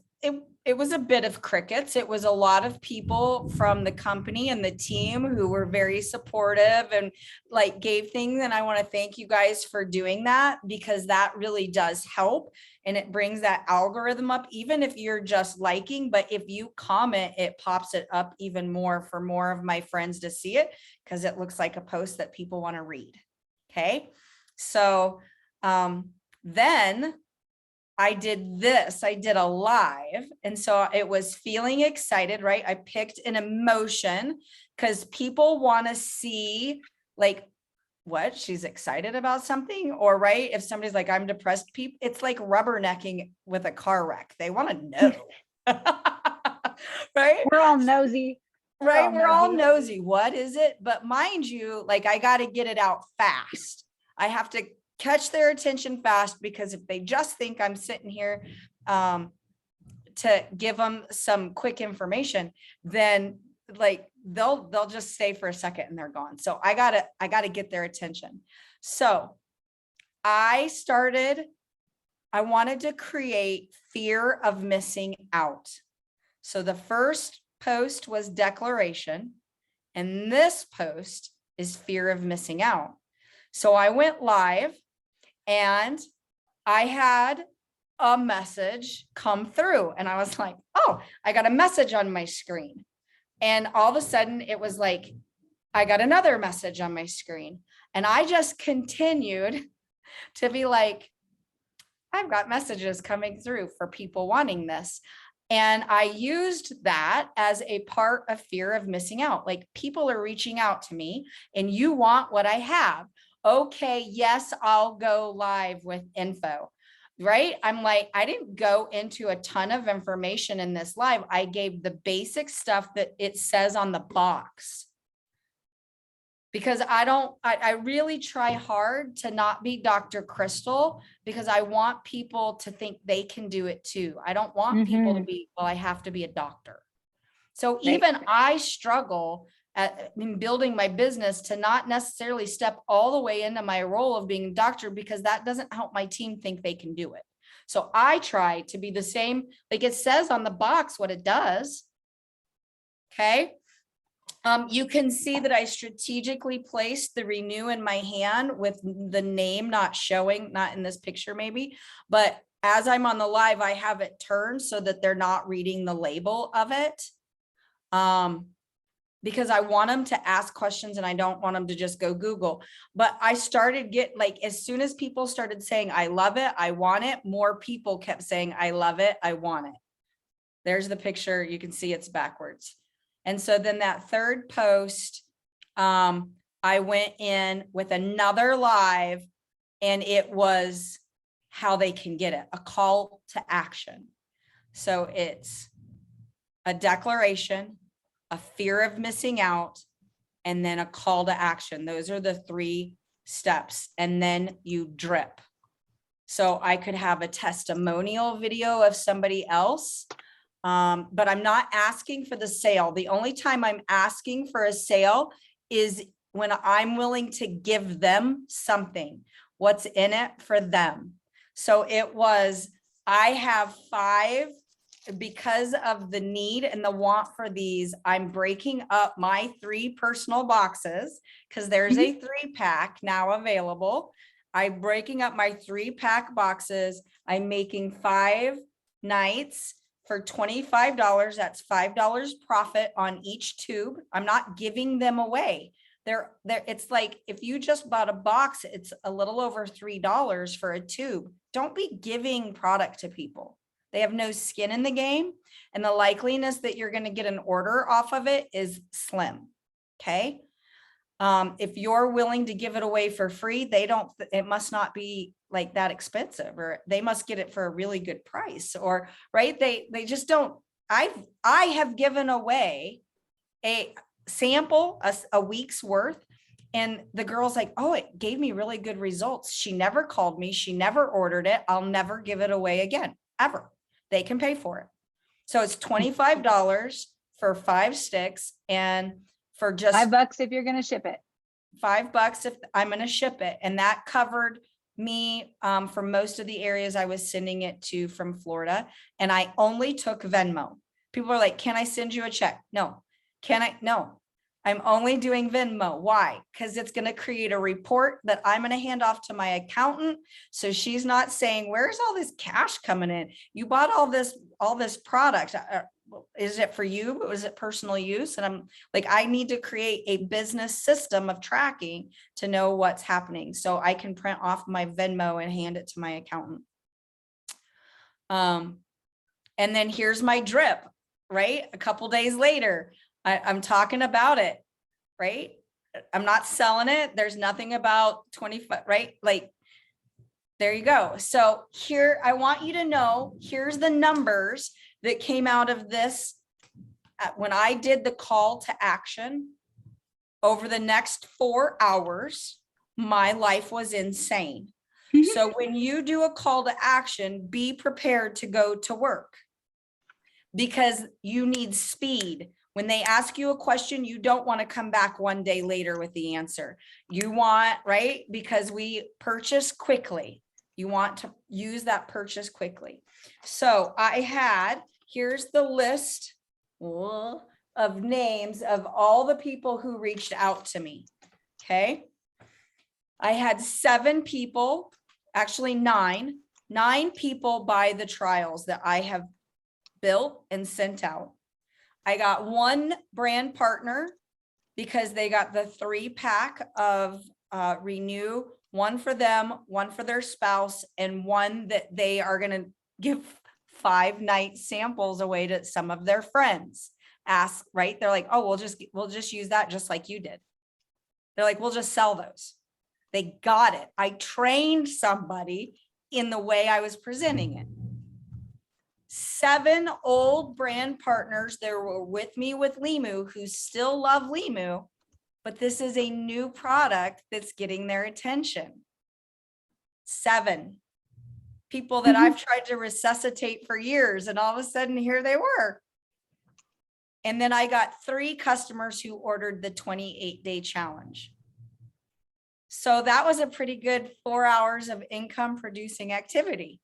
a bit of crickets. It was a lot of people from the company and the team who were very supportive and like gave things. And I want to thank you guys for doing that, because that really does help. And it brings that algorithm up, even if you're just liking, but if you comment, it pops it up even more for more of my friends to see it, because it looks like a post that people want to read. Okay. So then I did this, I did a live. And so it was feeling excited, right? I picked an emotion because people want to see like what she's excited about something, or right. If somebody's like, I'm depressed, people, it's like rubbernecking with a car wreck. They want to know, right? We're all nosy. Right. We're all nosy. What is it? But mind you, like, I got to get it out fast. I have to catch their attention fast, because if they just think I'm sitting here to give them some quick information, then like they'll just stay for a second and they're gone. So I gotta get their attention. So I wanted to create fear of missing out. So the first post was declaration, and this post is fear of missing out. So I went live and I had a message come through, and I was like, oh, I got a message on my screen. And all of a sudden it was like, I got another message on my screen, and I just continued to be like, I've got messages coming through for people wanting this. And I used that as a part of fear of missing out. Like, people are reaching out to me and you want what I have. Okay, yes, I'll go live with info, right? I'm like, I didn't go into a ton of information in this live. I gave the basic stuff that it says on the box. Because I really try hard to not be Dr. Crystal, because I want people to think they can do it too. I don't want people to be, well, I have to be a doctor. So even I struggle in building my business to not necessarily step all the way into my role of being a doctor, because that doesn't help my team think they can do it. So I try to be the same, like it says on the box what it does. Okay. You can see that I strategically placed the renew in my hand with the name not showing, not in this picture maybe, but as I'm on the live, I have it turned so that they're not reading the label of it. because I want them to ask questions and I don't want them to just go Google. But I started like, as soon as people started saying, I love it, I want it, more people kept saying, I love it, I want it. There's the picture. You can see it's backwards. And so then that third post, I went in with another live, and it was how they can get it, a call to action. So it's a declaration, a fear of missing out, and then a call to action. Those are the 3 steps. And then you drip. So I could have a testimonial video of somebody else, but I'm not asking for the sale. The only time I'm asking for a sale is when I'm willing to give them something, what's in it for them. So it was, I have 5, because of the need and the want for these, I'm breaking up my 3 personal boxes, because there's a 3-pack now available. I'm breaking up my 3-pack boxes. I'm making 5 nights for $25. That's $5 profit on each tube. I'm not giving them away. It's like, if you just bought a box, it's a little over $3 for a tube. Don't be giving product to people. They have no skin in the game, and the likeliness that you're going to get an order off of it is slim. Okay. If you're willing to give it away for free, it must not be like that expensive, or they must get it for a really good price, or right. They just don't. I have given away a sample, a week's worth, and the girl's like, oh, it gave me really good results. She never called me. She never ordered it. I'll never give it away again, ever. They can pay for it. So it's $25 for 5 sticks, and for just $5 if you're going to ship it. $5 if I'm going to ship it. And that covered me for most of the areas I was sending it to from Florida. And I only took Venmo. People are like, can I send you a check? No. Can I? No. I'm only doing Venmo. Why? Because it's going to create a report that I'm going to hand off to my accountant. So she's not saying, where's all this cash coming in? You bought all this product. Is it for you? Is it personal use? And I'm like, I need to create a business system of tracking to know what's happening, so I can print off my Venmo and hand it to my accountant. And then here's my drip, right? A couple days later, I'm talking about it, right? I'm not selling it. There's nothing about 25, right? Like, there you go. So here, I want you to know, here's the numbers that came out of this. When I did the call to action over the next 4 hours, my life was insane. So when you do a call to action, be prepared to go to work, because you need speed. When they ask you a question, you don't want to come back one day later with the answer. You want, right? Because we purchase quickly. You want to use that purchase quickly. So here's the list of names of all the people who reached out to me. Okay. I had 7 people, actually 9 people buy the trials that I have built and sent out. I got 1 brand partner because they got the 3-pack of Renew, 1 for them, 1 for their spouse, and 1 that they are going to give 5-night samples away to some of their friends. Ask, right? They're like, oh, we'll just use that just like you did. They're like, we'll just sell those. They got it. I trained somebody in the way I was presenting it. 7 old brand partners that were with me with Limu who still love Limu, but this is a new product that's getting their attention. 7 people that I've tried to resuscitate for years, and all of a sudden here they were. And then I got 3 customers who ordered the 28-day challenge. So that was a pretty good 4 hours of income producing activity.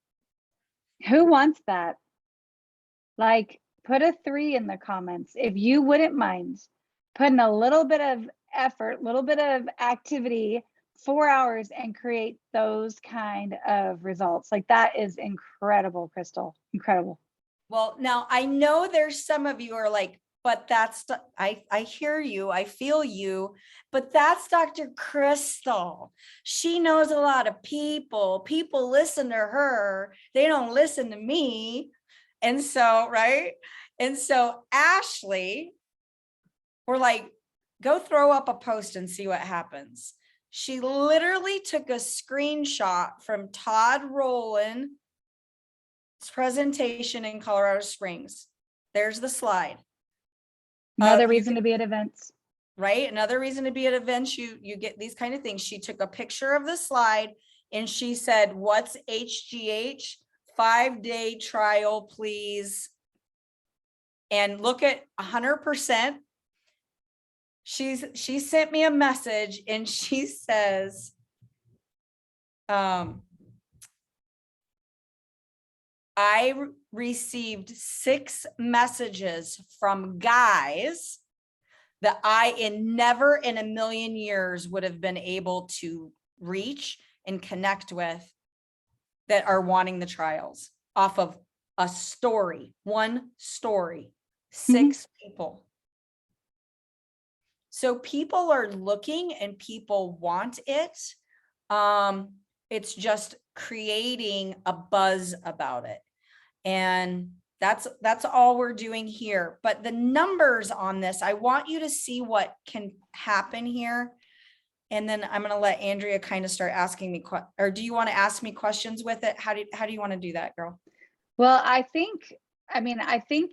Who wants that? Like, put a 3 in the comments if you wouldn't mind putting a little bit of effort, little bit of activity, 4 hours, and create those kind of results. Like, that is incredible, Crystal. Incredible. Well, now I know there's some of you are like, but I hear you, I feel you, but that's Dr. Crystal. She knows a lot of people. People listen to her. They don't listen to me. And so, right? And so Ashley, we're like, go throw up a post and see what happens. She literally took a screenshot from Todd Rowland's presentation in Colorado Springs. There's the slide. Another reason to be at events. Right? Another reason to be at events, you get these kind of things. She took a picture of the slide and she said, what's HGH? 5-day trial, please. And look at 100%. She sent me a message and she says, I received 6 messages from guys that I never in a million years would have been able to reach and connect with that are wanting the trials off of a story, one story, 6 people. So people are looking and people want it. It's just creating a buzz about it. And that's all we're doing here. But the numbers on this, I want you to see what can happen here. And then I'm going to let Andrea kind of start asking me, or do you want to ask me questions with it? How do you want to do that, girl? Well, I think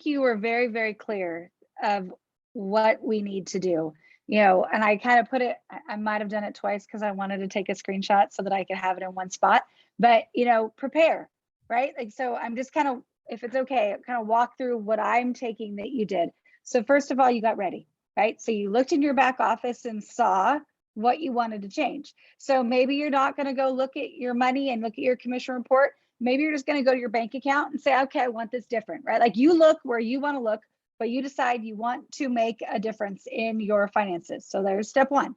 you were very, very clear of what we need to do, and I kind of put it, I might've done it twice because I wanted to take a screenshot so that I could have it in one spot, but, prepare, right? Like, so I'm just kind of, if it's okay, kind of walk through what I'm taking that you did. So first of all, you got ready, right? So you looked in your back office and saw what you wanted to change. So maybe you're not going to go look at your money and look at your commission report. Maybe you're just going to go to your bank account and say, okay, I want this different, right? Like you look where you want to look, but you decide you want to make a difference in your finances. So there's step 1.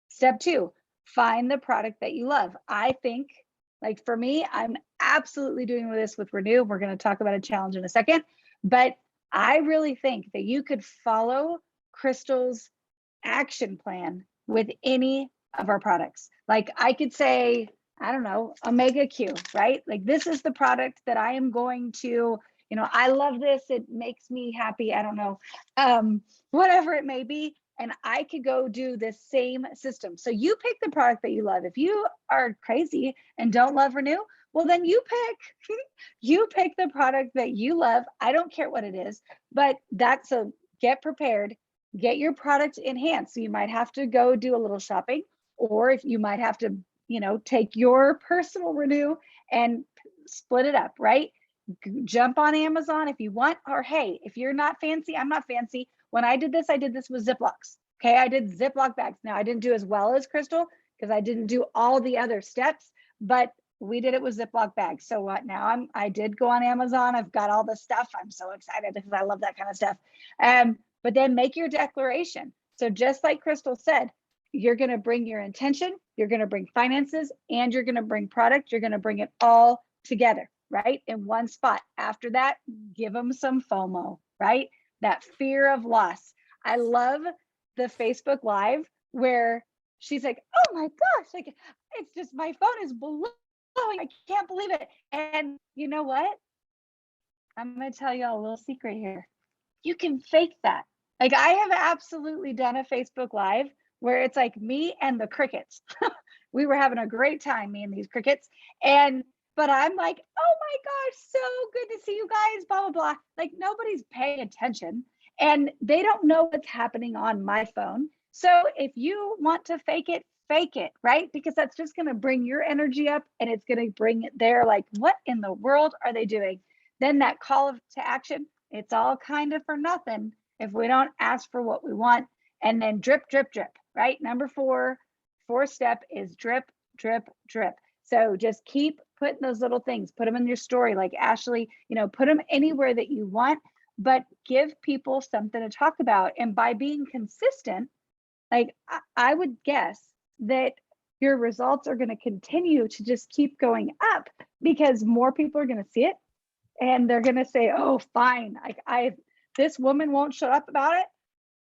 Step 2, find the product that you love. I think, like for me, I'm absolutely doing this with Renew. We're going to talk about a challenge in a second, but I really think that you could follow Crystal's action plan with any of our products. Like I could say, I don't know, Omega Q, right? Like this is the product that I am going to, I love this. It makes me happy. I don't know, whatever it may be. And I could go do the same system. So you pick the product that you love. If you are crazy and don't love Renew, well, then you pick the product that you love. I don't care what it is, but get prepared, get your product in hand. So you might have to go do a little shopping, or if you might have to, take your personal Renew and split it up, right? Jump on Amazon if you want, or hey, if you're not fancy, I'm not fancy. When I did this with Ziplocs. Okay, I did Ziploc bags. Now I didn't do as well as Crystal because I didn't do all the other steps, but we did it with Ziploc bags. So what now? I did go on Amazon. I've got all the stuff. I'm so excited because I love that kind of stuff. But then make your declaration. So just like Crystal said, you're going to bring your intention, you're going to bring finances, and you're going to bring product. You're going to bring it all together, right? In one spot. After that, give them some FOMO, right? That fear of loss. I love the Facebook Live where she's like, oh my gosh, like it's just, my phone is blowing. I can't believe it. And you know what? I'm going to tell you a little secret here. You can fake that. Like I have absolutely done a Facebook Live where it's like me and the crickets. We were having a great time, me and these crickets. But I'm like, oh my gosh, so good to see you guys, blah, blah, blah. Like nobody's paying attention and they don't know what's happening on my phone. So if you want to fake it, right? Because that's just going to bring your energy up and it's going to bring it there. Like, what in the world are they doing? Then that call to action, it's all kind of for nothing if we don't ask for what we want. And then drip, drip, drip, right? Number 4 step is drip, drip, drip. So just keep putting those little things, put them in your story, like Ashley, put them anywhere that you want, but give people something to talk about. And by being consistent, like I would guess that your results are going to continue to just keep going up because more people are going to see it and they're going to say, oh, fine. Like this woman won't shut up about it,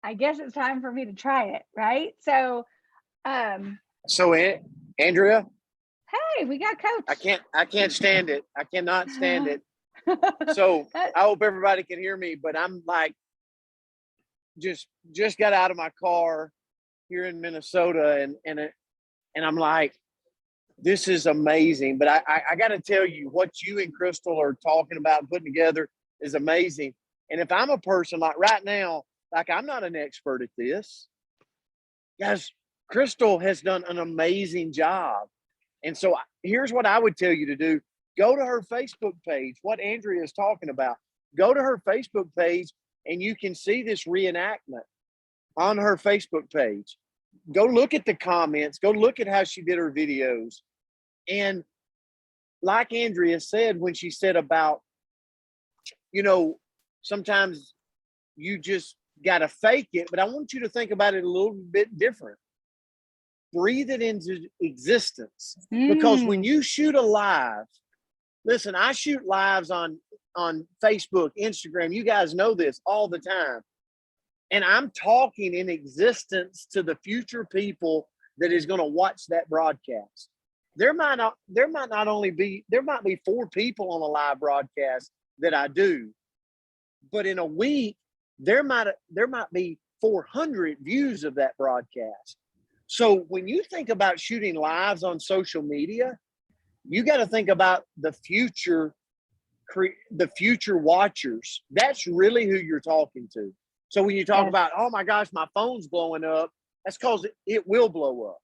I guess it's time for me to try it, right? So, So Andrea, hey, we got Coach. I can't stand it. I cannot stand it. So I hope everybody can hear me, but I'm like, just got out of my car here in Minnesota, and I'm like, this is amazing. But I got to tell you, what you and Kristal are talking about and putting together is amazing. And if I'm a person like right now, like I'm not an expert at this, guys, Kristal has done an amazing job. And so here's what I would tell you to do. Go to her Facebook page, what Andrea is talking about. Go to her Facebook page and you can see this reenactment on her Facebook page. Go look at the comments. Go look at how she did her videos. And like Andrea said, when she said about, you know, sometimes you just got to fake it, but I want you to think about it a little bit different. Breathe it into existence. Because when you shoot a live, listen, I shoot lives on Facebook, Instagram. You guys know this all the time. And I'm talking in existence to the future people that is going to watch that broadcast. There might be 4 people on a live broadcast that I do, but in a week, there might be 400 views of that broadcast. So when you think about shooting lives on social media, you got to think about the future watchers. That's really who you're talking to. So when you talk about, oh my gosh, my phone's blowing up, that's because it will blow up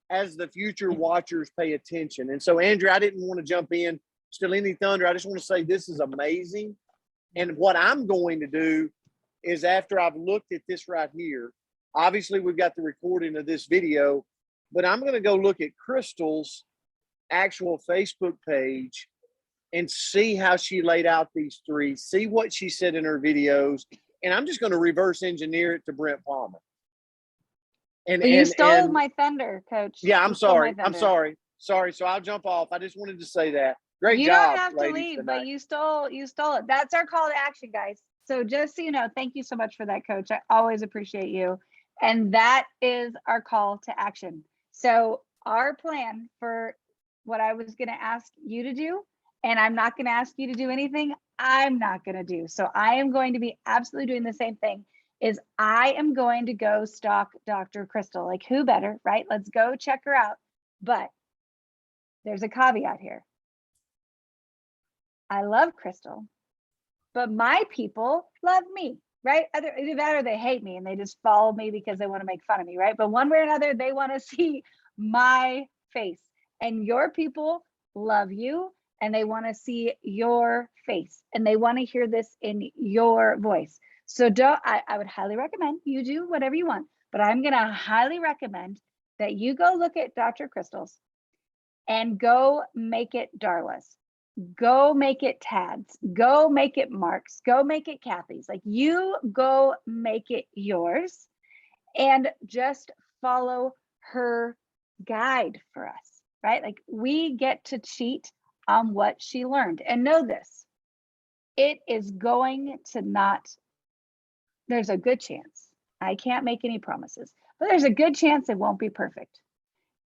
as the future watchers pay attention. And so, Andrea, I didn't want to jump in, steal any thunder. I just want to say this is amazing. And what I'm going to do is, after I've looked at this right here, obviously we've got the recording of this video, but I'm going to go look at Kristal's actual Facebook page and see how she laid out these 3, see what she said in her videos. And I'm just going to reverse engineer it to Brent Palmer. And you stole my thunder, Coach. Yeah, I'm sorry. Sorry. So I'll jump off. I just wanted to say that. Great job. You don't have to ladies, leave, tonight. but you stole it. That's our call to action, guys. So just so you know, thank you so much for that, Coach. I always appreciate you. And that is our call to action. So our plan for what I was going to ask you to do, and I'm not going to ask you to do anything I'm not going to do. So I am going to be absolutely doing the same thing, is I am going to go stalk Dr. Kristal. Like, who better, right? Let's go check her out. But there's a caveat here. I love Kristal, but my people love me, right? Either that or they hate me and they just follow me because they want to make fun of me, right? But one way or another, they want to see my face. And your people love you and they want to see your face and they want to hear this in your voice. So I would highly recommend you do whatever you want, but I'm going to highly recommend that you go look at Dr. Kristal's and go make it Darla's. Go make it Tad's. Go make it Mark's. Go make it Kathy's. Like, you go make it yours and just follow her guide for us, right? Like, we get to cheat on what she learned. And know this, it is going to not, there's a good chance. I can't make any promises, but there's a good chance it won't be perfect.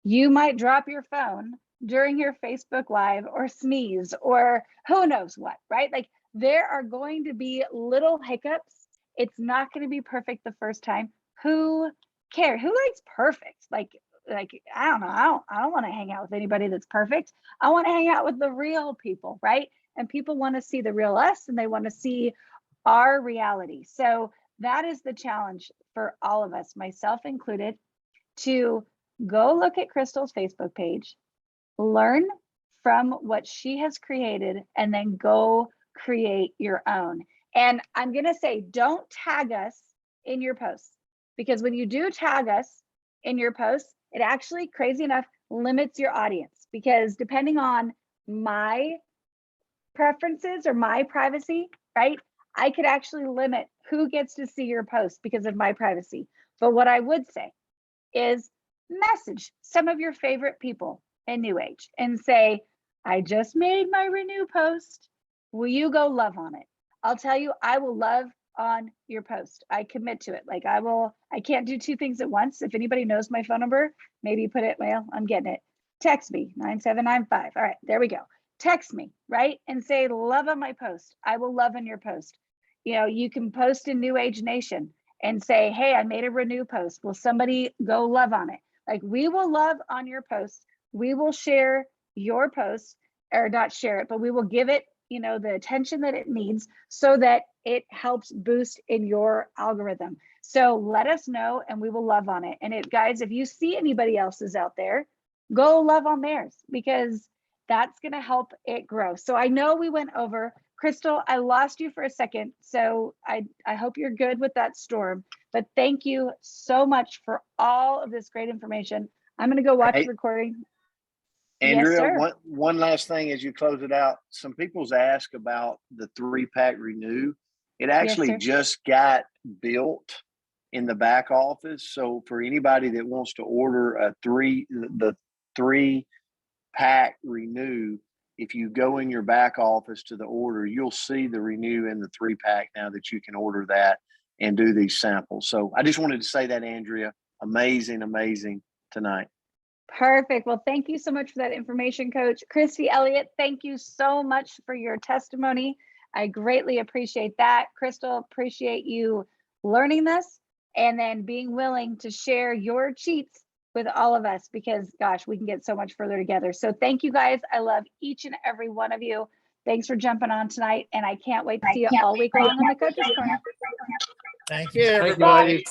You might drop your phone during your Facebook Live or sneeze or who knows what, right? Like, there are going to be little hiccups. It's not going to be perfect the first time. Who cares? Who likes perfect? Like I don't know. I don't want to hang out with anybody that's perfect. I want to hang out with the real people, right? And people want to see the real us and they want to see our reality. So that is the challenge for all of us, myself included, to go look at Kristal's Facebook page, learn from what she has created, and then go create your own. And I'm going to say, don't tag us in your posts, because when you do tag us in your posts, it actually, crazy enough, limits your audience, because depending on my preferences or my privacy, right, I could actually limit who gets to see your post because of my privacy. But what I would say is message some of your favorite people in New Age and say, I just made my Renew post. Will you go love on it? I'll tell you, I will love on your post. I commit to it. Like I can't do two things at once. If anybody knows my phone number, maybe put it, well, I'm getting it. Text me 9795. All right, there we go. Text me, right? And say, love on my post. I will love on your post. You know, you can post in New Age Nation and say, hey, I made a Renew post. Will somebody go love on it? Like, we will love on your post. We will share your post, or not share it, but we will give it, you know, the attention that it needs so that it helps boost in your algorithm. So let us know and we will love on it. And it, guys, if you see anybody else's out there, go love on theirs, because that's going to help it grow. So I know we went over. Kristal, I lost you for a second. So I hope you're good with that storm, but thank you so much for all of this great information. I'm going to go watch the recording. Andrea, Yes, one last thing as you close it out. Some people's ask about the 3-pack Renew. It actually just got built in the back office. So for anybody that wants to order the 3-pack Renew, if you go in your back office to the order, you'll see the Renew in the 3-pack now that you can order that and do these samples. So I just wanted to say that, Andrea. Amazing, amazing tonight. Perfect. Well, thank you so much for that information, Coach. Christy Elliott, thank you so much for your testimony. I greatly appreciate that. Kristal, appreciate you learning this and then being willing to share your cheats with all of us, because gosh, we can get so much further together. So thank you guys. I love each and every one of you. Thanks for jumping on tonight. And I can't wait to see you all week long on the Coach's Corner. Thank you, everybody.